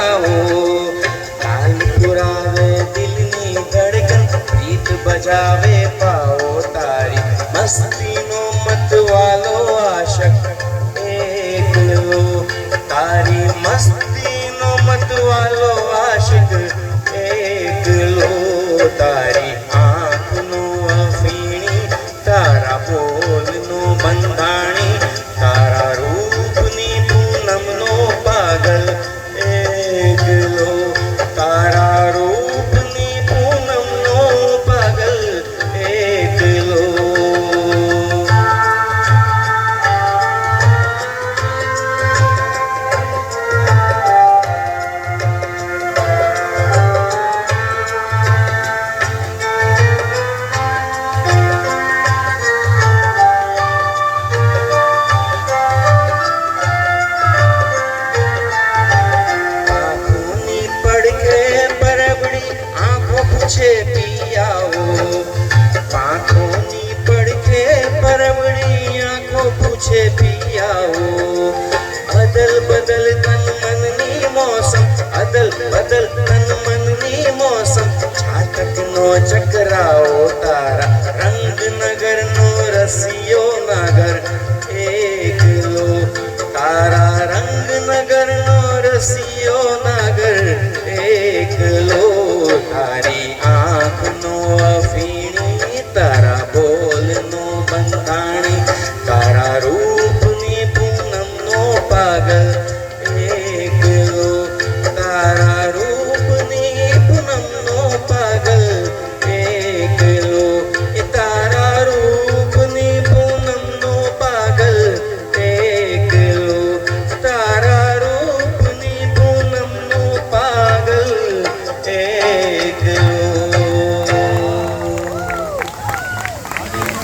आओ ताल पुरावे दिलनी धड़कन प्रीत बजावे पाओ तारी मस्ती नो मत वालो आशक एकलो तारी मस्ती नो मत वालो आशिक एकलो तारी आँख नो अफीणी तारा बोल नो बंधाणी तारा रूप नी पूनम नो पागल एकलो तारा रूप नी पूनम नो पागल एकलो पूछे पियाओ पाखों नी पड़के परवड़ी आंखों पूछे पियाओ अदल बदल तन मन नी मौसम अदल बदल तन मन नी मौसम छातक नो चकराओ तारा रंग नगर नो रसियो नगर एकलो तारा रंग नगर नो रसियो